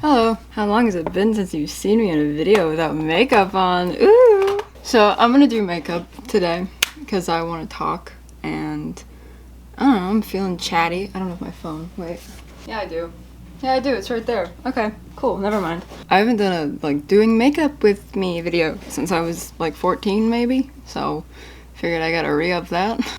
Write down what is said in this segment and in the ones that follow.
Hello. How long has it been since you've seen me in a video without makeup on? Ooh! So I'm gonna do makeup today because I want to talk and I don't know, I'm feeling chatty. I don't have my phone. Wait. Yeah, I do. Yeah, I do. It's right there. Okay, cool. Never mind. I haven't done a doing makeup with me video since I was 14 maybe. So figured I gotta re-up that.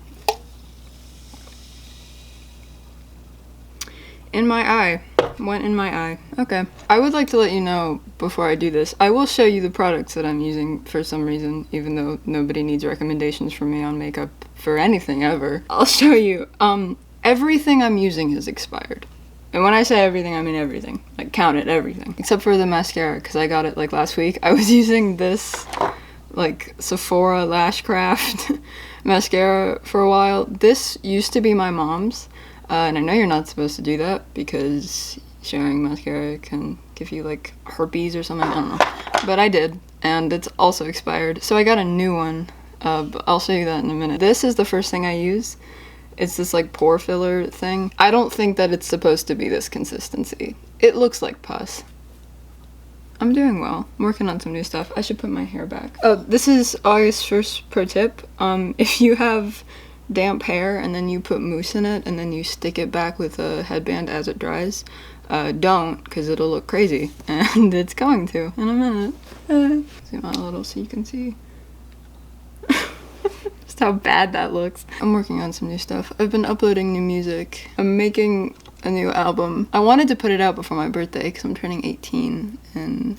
In my eye. Went in my eye. Okay. I would like to let you know before I do this, I will show you the products that I'm using for some reason, even though nobody needs recommendations from me on makeup for anything ever. I'll show you. Everything I'm using is expired. And when I say everything, I mean everything. Count it, everything. Except for the mascara, because I got it last week. I was using this Sephora Lashcraft mascara for a while. This used to be my mom's. And I know you're not supposed to do that because sharing mascara can give you herpes or something, I don't know. But I did, and it's also expired. So I got a new one, but I'll show you that in a minute. This is the first thing I use. It's this pore filler thing. I don't think that it's supposed to be this consistency. It looks like pus. I'm doing well. I'm working on some new stuff. I should put my hair back. Oh, this is August's first pro tip. If you have damp hair and then you put mousse in it and then you stick it back with a headband as it dries, don't, because it'll look crazy, and it's going to in a minute. Zoom out a little so you can see just how bad that looks. I'm working on some new stuff. I've been uploading new music. I'm making a new album. I wanted to put it out before my birthday because I'm turning 18 in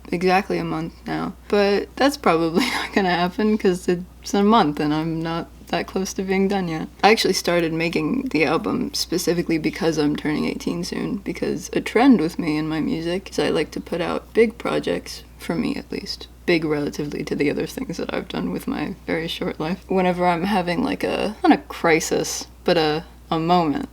exactly a month now, but that's probably not gonna happen because it's a month and I'm not that close to being done yet. I actually started making the album specifically because I'm turning 18 soon, because a trend with me and my music is I like to put out big projects, for me at least. Big relatively to the other things that I've done with my very short life. Whenever I'm having not a crisis, but a moment.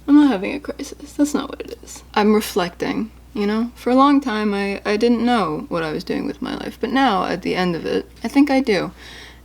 I'm not having a crisis, that's not what it is. I'm reflecting, you know? For a long time I didn't know what I was doing with my life, but now at the end of it, I think I do.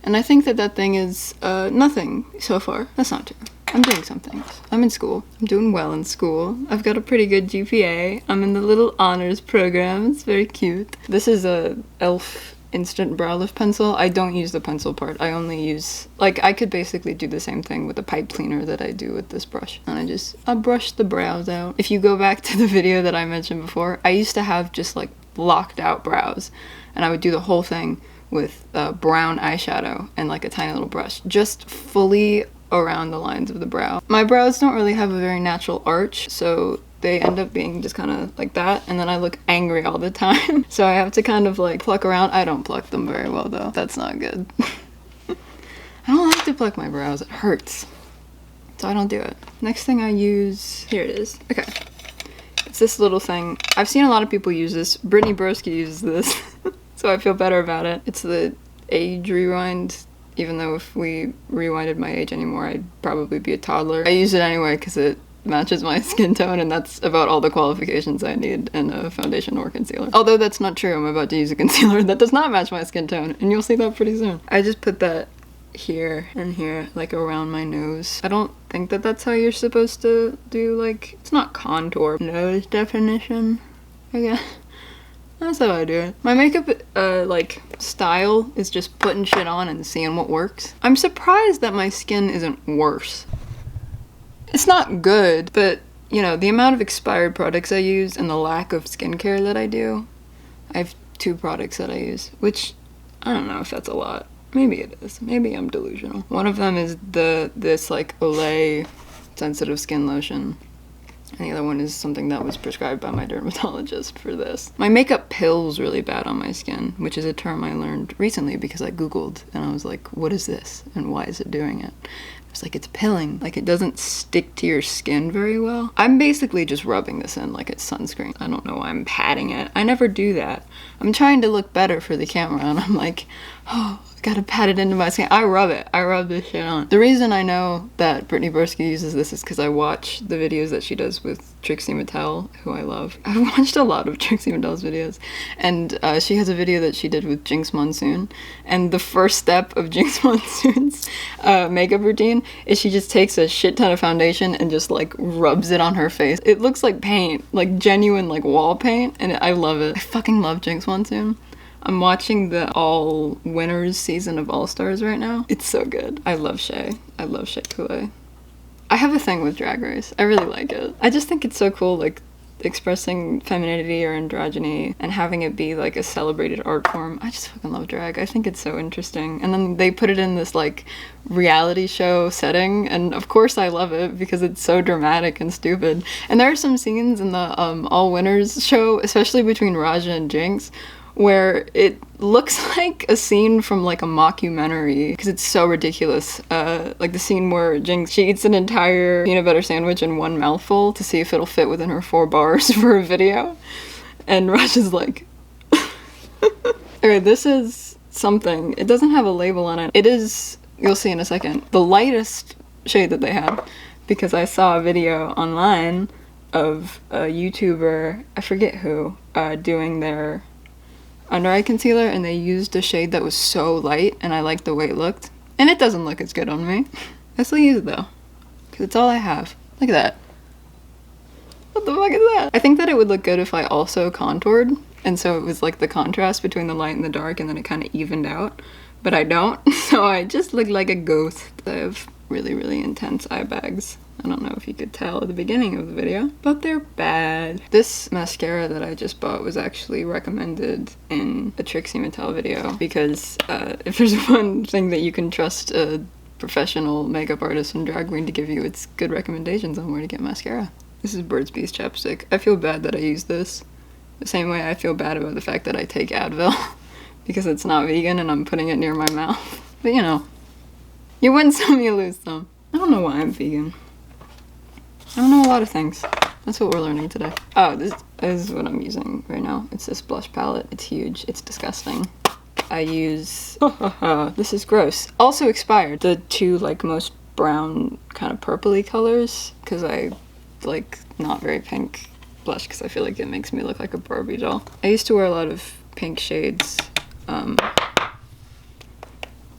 And I think that thing is nothing so far. That's not true. I'm doing some things. I'm in school. I'm doing well in school. I've got a pretty good GPA. I'm in the little honors program. It's very cute. This is a e.l.f. instant brow lift pencil. I don't use the pencil part. I only use, I could basically do the same thing with a pipe cleaner that I do with this brush. And I brush the brows out. If you go back to the video that I mentioned before, I used to have just blocked out brows. And I would do the whole thing with brown eyeshadow and a tiny little brush, just fully around the lines of the brow. My brows don't really have a very natural arch, so they end up being just kind of like that, and then I look angry all the time. So I have to kind of pluck around. I don't pluck them very well though. That's not good. I don't like to pluck my brows. It hurts. So I don't do it. Next thing I use, here it is. Okay. It's this little thing. I've seen a lot of people use this. Brittany Broski uses this. So I feel better about it. It's the age rewind, even though if we rewinded my age anymore, I'd probably be a toddler. I use it anyway because it matches my skin tone, and that's about all the qualifications I need in a foundation or concealer. Although that's not true, I'm about to use a concealer that does not match my skin tone, and you'll see that pretty soon. I just put that here and here, around my nose. I don't think that that's how you're supposed to do, it's not contour. Nose definition, I guess. That's how I do it. My makeup, style is just putting shit on and seeing what works. I'm surprised that my skin isn't worse. It's not good, but, the amount of expired products I use and the lack of skincare that I do, I have 2 products that I use, which, I don't know if that's a lot. Maybe it is. Maybe I'm delusional. One of them is this, Olay sensitive skin lotion. And the other one is something that was prescribed by my dermatologist for this. My makeup pills really bad on my skin, which is a term I learned recently because I Googled and I was like, what is this? And why is it doing it? It's it's pilling. It doesn't stick to your skin very well. I'm basically just rubbing this in like it's sunscreen. I don't know why I'm patting it. I never do that. I'm trying to look better for the camera and I'm like, Oh, gotta pat it into my skin. I rub it. I rub this shit on. The reason I know that Brittany Bursky uses this is because I watch the videos that she does with Trixie Mattel, who I love. I've watched a lot of Trixie Mattel's videos, and she has a video that she did with Jinx Monsoon, and the first step of Jinx Monsoon's makeup routine is she just takes a shit ton of foundation and just like rubs it on her face. It looks like paint, like genuine like wall paint, and I love it. I fucking love Jinx Monsoon. I'm watching the All Winners season of All Stars right now. It's so good. I love Shay. I love Shea Coulee. I have a thing with Drag Race. I really like it. I just think it's so cool, like, expressing femininity or androgyny and having it be, like, a celebrated art form. I just fucking love drag. I think it's so interesting. And then they put it in this, like, reality show setting, and of course I love it because it's so dramatic and stupid. And there are some scenes in the All Winners show, especially between Raja and Jinx, where it looks like a scene from like a mockumentary because it's so ridiculous. Like the scene where Jinx, she eats an entire peanut butter sandwich in one mouthful to see if it'll fit within her 4 bars for a video. And Raj is like, okay, this is something. It doesn't have a label on it. It is, you'll see in a second, the lightest shade that they have, because I saw a video online of a YouTuber, I forget who, doing their under eye concealer, and they used a shade that was so light and I liked the way it looked. And it doesn't look as good on me. I still use it though, because it's all I have. Look at that. What the fuck is that? I think that it would look good if I also contoured, and so it was like the contrast between the light and the dark, and then it kind of evened out. But I don't, so I just look like a ghost. I have really, really intense eye bags. I don't know if you could tell at the beginning of the video, but they're bad. This mascara that I just bought was actually recommended in a Trixie Mattel video because if there's one thing that you can trust a professional makeup artist and drag queen to give you, it's good recommendations on where to get mascara. This is Burt's Bees chapstick. I feel bad that I use this. The same way I feel bad about the fact that I take Advil because it's not vegan and I'm putting it near my mouth. But you know, you win some, you lose some. I don't know why I'm vegan. I don't know a lot of things. That's what we're learning today. Oh, this is what I'm using right now. It's this blush palette. It's huge. It's disgusting. I use... this is gross. Also expired. The 2, like, most brown, kind of purpley colors, because I like not very pink blush because I feel like it makes me look like a Barbie doll. I used to wear a lot of pink shades.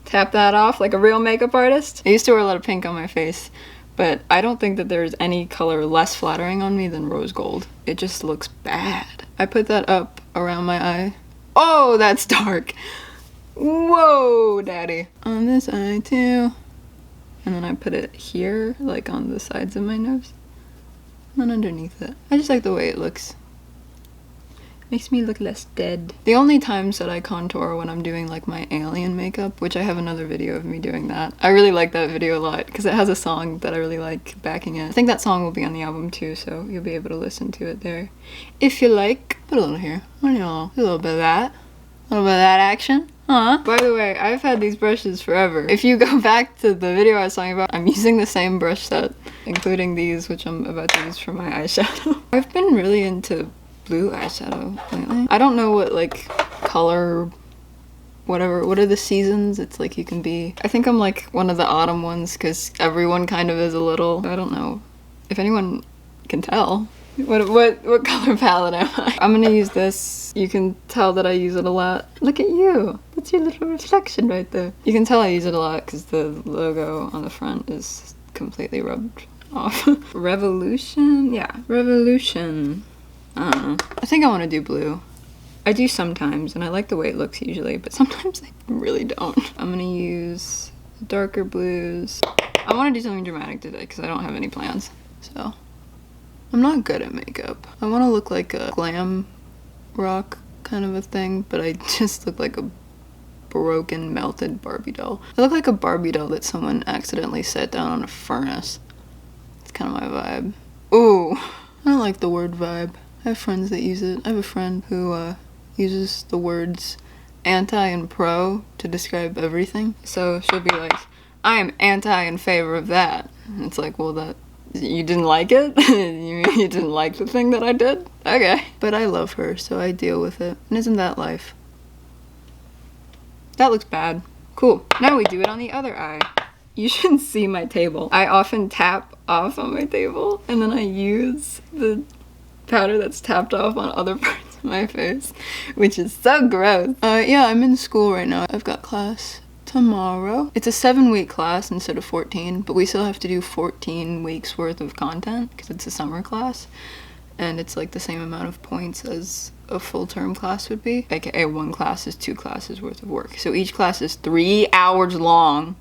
Tap that off like a real makeup artist. I used to wear a lot of pink on my face. But I don't think that there's any color less flattering on me than rose gold. It just looks bad. I put that up around my eye. Oh, that's dark. Whoa, daddy. On this eye too. And then I put it here, like on the sides of my nose. And underneath it. I just like the way it looks. Makes me look less dead. The only times that I contour when I'm doing like my alien makeup, which I have another video of me doing that. I really like that video a lot because it has a song that I really like backing it. I think that song will be on the album too, so you'll be able to listen to it there. If you like, put a little here. A little bit of that. A little bit of that action. Huh? By the way, I've had these brushes forever. If you go back to the video I was talking about, I'm using the same brush set, including these, which I'm about to use for my eyeshadow. I've been really into blue eyeshadow lately. I don't know what like color, whatever, what are the seasons? It's like you can be, I think I'm like one of the autumn ones because everyone kind of is a little, I don't know if anyone can tell. What color palette am I? I'm gonna use this. You can tell that I use it a lot. Look at you. That's your little reflection right there. You can tell I use it a lot because the logo on the front is completely rubbed off. Revolution? Yeah, Revolution. I don't know. I think I want to do blue. I do sometimes, and I like the way it looks usually, but sometimes I really don't. I'm gonna use darker blues. I want to do something dramatic today because I don't have any plans, so. I'm not good at makeup. I want to look like a glam rock kind of a thing, but I just look like a broken, melted Barbie doll. I look like a Barbie doll that someone accidentally set down on a furnace. It's kind of my vibe. Ooh, I don't like the word vibe. I have friends that use it. I have a friend who uses the words anti and pro to describe everything. So she'll be like, I am anti in favor of that. And it's like, well, that you didn't like it? You didn't like the thing that I did? Okay. But I love her, so I deal with it. And isn't that life? That looks bad. Cool. Now we do it on the other eye. You should see my table. I often tap off on my table, and then I use the powder that's tapped off on other parts of my face, which is so gross. Yeah, I'm in school right now. I've got class tomorrow. It's a 7-week class instead of 14, but we still have to do 14 weeks worth of content because it's a summer class, and it's like the same amount of points as a full-term class would be. AKA one class is 2 classes worth of work. So each class is 3 hours long.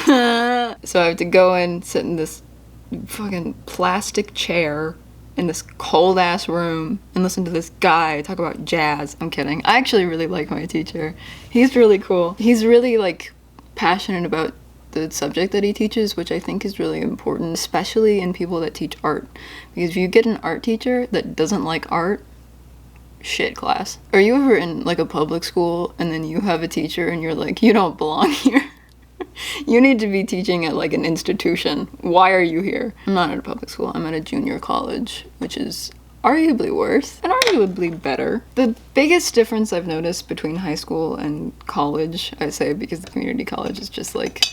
So I have to go and sit in this fucking plastic chair in this cold ass room and listen to this guy talk about jazz. I'm kidding. I actually really like my teacher. He's really cool. He's really like passionate about the subject that he teaches, which I think is really important, especially in people that teach art. Because if you get an art teacher that doesn't like art, shit class. Are you ever in like a public school and then you have a teacher and you're like, you don't belong here? You need to be teaching at like an institution. Why are you here? I'm not at a public school. I'm at a junior college, which is arguably worse and arguably better. The biggest difference I've noticed between high school and college, I say because the community college is just like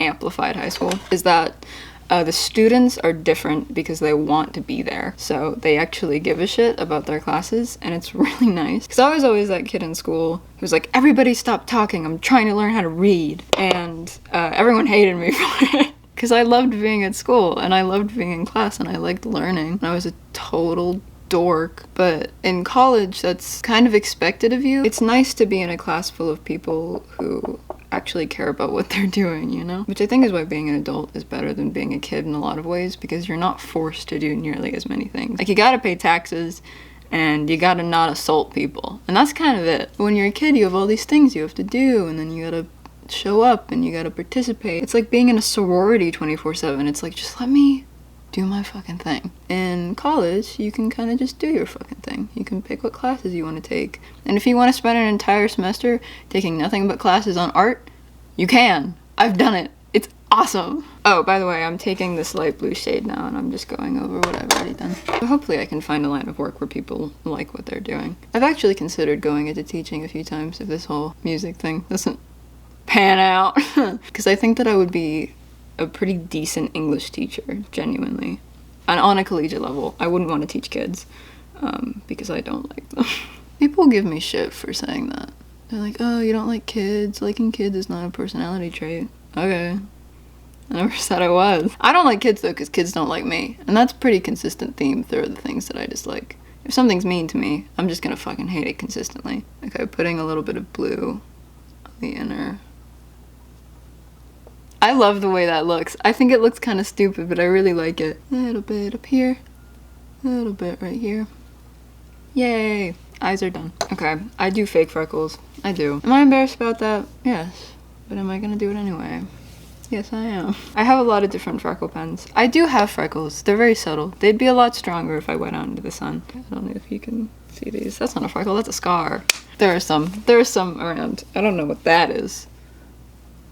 amplified high school, is that the students are different because they want to be there. So they actually give a shit about their classes, and it's really nice. Because I was always that kid in school who was like, everybody stop talking, I'm trying to learn how to read. And everyone hated me for it. Because I loved being at school, and I loved being in class, and I liked learning. And I was a total dork. But in college, that's kind of expected of you. It's nice to be in a class full of people who actually care about what they're doing, you know? Which I think is why being an adult is better than being a kid in a lot of ways, because you're not forced to do nearly as many things. Like, you gotta pay taxes, and you gotta not assault people. And that's kind of it. But when you're a kid, you have all these things you have to do, and then you gotta show up, and you gotta participate. It's like being in a sorority 24/7. It's like, just let me do my fucking thing. In college, you can kind of just do your fucking thing. You can pick what classes you want to take. And if you want to spend an entire semester taking nothing but classes on art, you can. I've done it. It's awesome. Oh, by the way, I'm taking this light blue shade now, and I'm just going over what I've already done. So hopefully I can find a line of work where people like what they're doing. I've actually considered going into teaching a few times if this whole music thing doesn't pan out. Because I think that I would be a pretty decent English teacher, genuinely. And on a collegiate level, I wouldn't want to teach kids, because I don't like them. People give me shit for saying that. They're like, oh, you don't like kids? Liking kids is not a personality trait. Okay. I never said I was. I don't like kids, though, because kids don't like me. And that's a pretty consistent theme through the things that I dislike. If something's mean to me, I'm just gonna fucking hate it consistently. Okay, putting a little bit of blue on the inner. I love the way that looks. I think it looks kind of stupid, but I really like it. A little bit up here. A little bit right here. Yay! Eyes are done. Okay, I do fake freckles. I do. Am I embarrassed about that? Yes. But am I gonna do it anyway? Yes, I am. I have a lot of different freckle pens. I do have freckles. They're very subtle. They'd be a lot stronger if I went out into the sun. I don't know if you can see these. That's not a freckle, that's a scar. There are some around. I don't know what that is.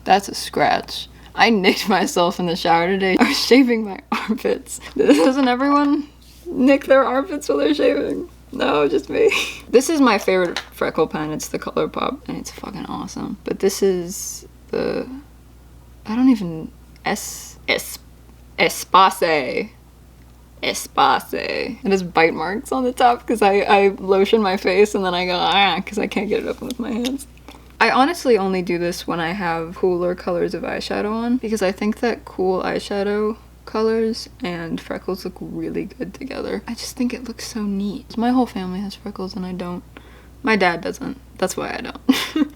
That's a scratch. I nicked myself in the shower today. I was shaving my armpits. Doesn't everyone nick their armpits while they're shaving? No, just me. This is my favorite freckle pen. It's the ColourPop, and it's fucking awesome. But this is the... I don't even... Espace. It has bite marks on the top because I lotion my face and then I go, because I can't get it open with my hands. I honestly only do this when I have cooler colors of eyeshadow on, because I think that cool eyeshadow colors and freckles look really good together. I just think it looks so neat. My whole family has freckles and I don't. My dad doesn't. That's why I don't.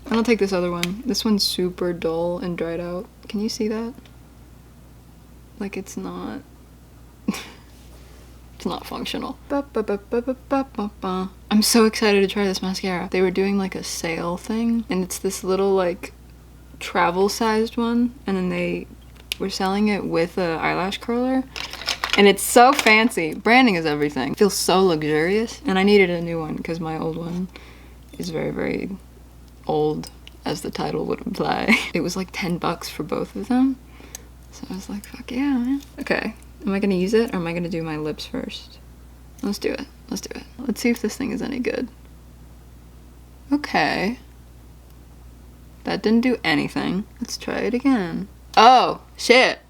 I don't take this other one. This one's super dull and dried out. Can you see that? Like, it's not... It's not functional. I'm so excited to try this mascara. They were doing like a sale thing, and it's this little like travel sized one, and then they were selling it with a eyelash curler, and it's so fancy. Branding is everything. It feels so luxurious, and I needed a new one because my old one is very, very old, as the title would imply. It was like $10 for both of them, so I was like, fuck yeah, man. Okay. Am I gonna use it, or am I gonna do my lips first? Let's do it. Let's do it. Let's see if this thing is any good. Okay. That didn't do anything. Let's try it again. Oh, shit.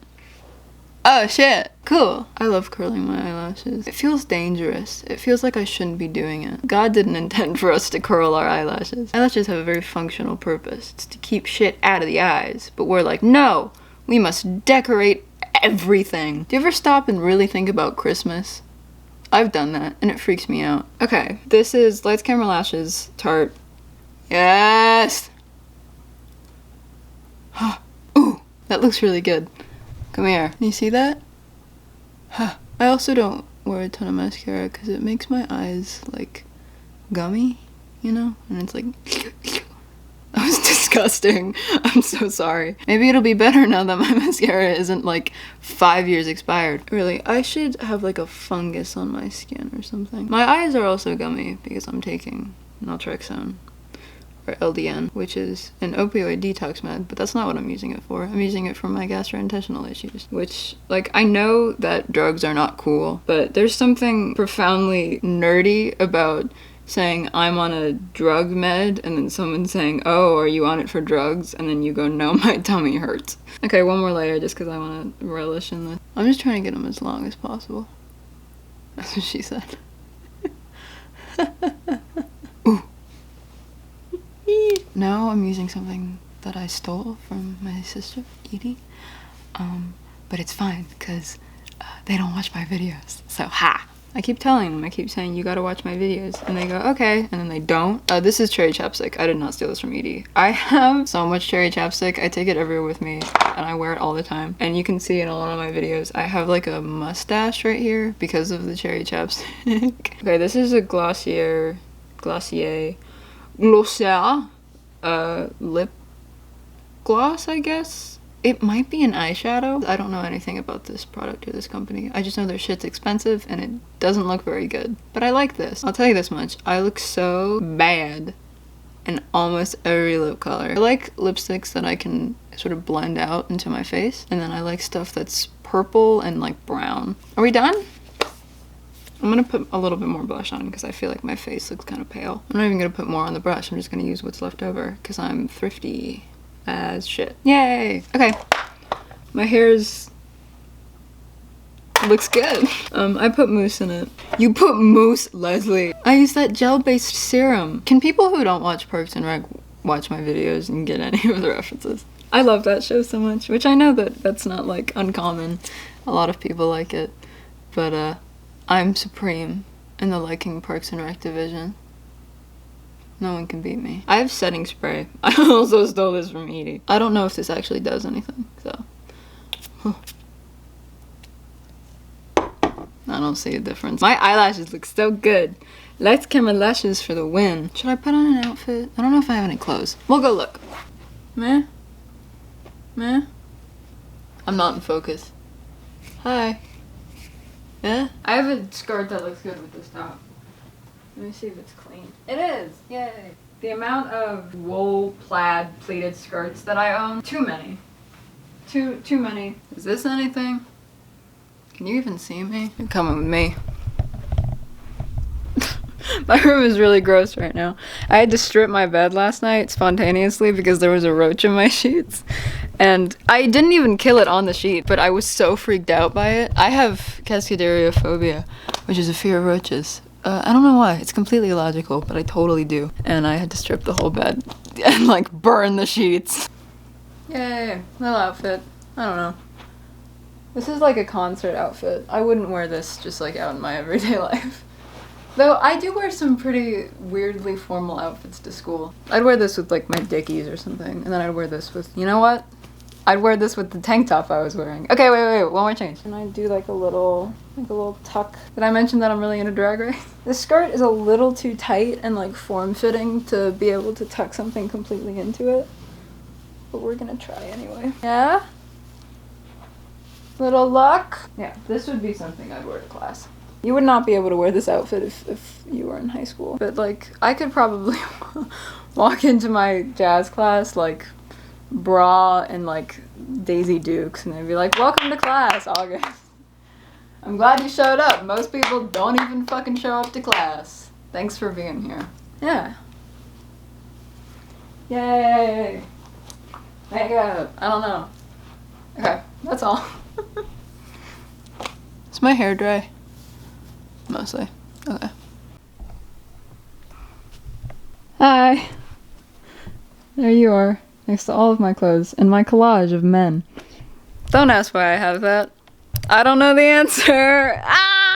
Oh, shit. Cool. I love curling my eyelashes. It feels dangerous. It feels like I shouldn't be doing it. God didn't intend for us to curl our eyelashes. Eyelashes have a very functional purpose. It's to keep shit out of the eyes. But we're like, no, we must decorate everything. Do you ever stop and really think about Christmas? I've done that, and it freaks me out. Okay, this is Lights, Camera, Lashes, Tarte. Yes! Ooh, that looks really good. Come here. Can you see that? Huh. I also don't wear a ton of mascara because it makes my eyes, like, gummy, you know? And it's like... That was disgusting. I'm so sorry. Maybe it'll be better now that my mascara isn't, like, 5 years expired. Really, I should have, like, a fungus on my skin or something. My eyes are also gummy because I'm taking naltrexone. Or LDN, which is an opioid detox med, but that's not what I'm using it for. I'm using it for my gastrointestinal issues, which, like, I know that drugs are not cool, but there's something profoundly nerdy about saying I'm on a drug med and then someone saying, oh, are you on it for drugs? And then you go, no, my tummy hurts. Okay, one more layer just because I want to relish in this. I'm just trying to get them as long as possible. That's what she said. Ooh. Now I'm using something that I stole from my sister, Edie. But it's fine, because they don't watch my videos. So, ha! I keep telling them, I keep saying, you gotta watch my videos. And they go, okay. And then they don't. This is cherry chapstick. I did not steal this from Edie. I have so much cherry chapstick. I take it everywhere with me, and I wear it all the time. And you can see in a lot of my videos, I have like a mustache right here because of the cherry chapstick. Okay, this is a Glossier lip gloss, I guess. It might be an eyeshadow. I don't know anything about this product or this company. I just know their shit's expensive and it doesn't look very good. But I like this. I'll tell you this much. I look so bad in almost every lip color. I like lipsticks that I can sort of blend out into my face. And then I like stuff that's purple and like brown. Are we done? I'm gonna put a little bit more blush on because I feel like my face looks kind of pale. I'm not even gonna put more on the brush. I'm just gonna use what's left over because I'm thrifty as shit. Yay! Okay. My hair's... looks good. I put mousse in it. You put mousse, Leslie. I use that gel-based serum. Can people who don't watch Parks and Rec watch my videos and get any of the references? I love that show so much, which I know that that's not like uncommon. A lot of people like it. But I'm supreme in the liking Parks and Rec division. No one can beat me. I have setting spray. I also stole this from Edie. I don't know if this actually does anything, so. I don't see a difference. My eyelashes look so good. Lights, camera, lashes for the win. Should I put on an outfit? I don't know if I have any clothes. We'll go look. Meh? Meh? I'm not in focus. Hi. Yeah? I have a skirt that looks good with this top. Let me see if it's clean. It is! Yay! The amount of wool, plaid, pleated skirts that I own, too many. Too many. Is this anything? Can you even see me? You're coming with me. My room is really gross right now. I had to strip my bed last night spontaneously because there was a roach in my sheets. And I didn't even kill it on the sheet, but I was so freaked out by it. I have cascaderiophobia, which is a fear of roaches. I don't know why. It's completely illogical, but I totally do. And I had to strip the whole bed and like burn the sheets. Yay, little outfit. I don't know. This is like a concert outfit. I wouldn't wear this just like out in my everyday life. Though I do wear some pretty weirdly formal outfits to school. I'd wear this with like my Dickies or something, and then I'd wear this with, you know what? I'd wear this with the tank top I was wearing. Okay, wait, one more change. And I do like a little tuck. Did I mention that I'm really into Drag Race? This skirt is a little too tight and like form-fitting to be able to tuck something completely into it. But we're gonna try anyway. Yeah? Little luck? Yeah, this would be something I'd wear to class. You would not be able to wear this outfit if you were in high school. But like, I could probably walk into my jazz class like bra and like Daisy Dukes and they'd be like, welcome to class, August. I'm glad you showed up. Most people don't even fucking show up to class. Thanks for being here. Yeah. Yay. I don't know. Okay, that's all. Is my hair dry? Mostly. Okay. Hi! There you are, next to all of my clothes, and my collage of men. Don't ask why I have that. I don't know the answer! Ah!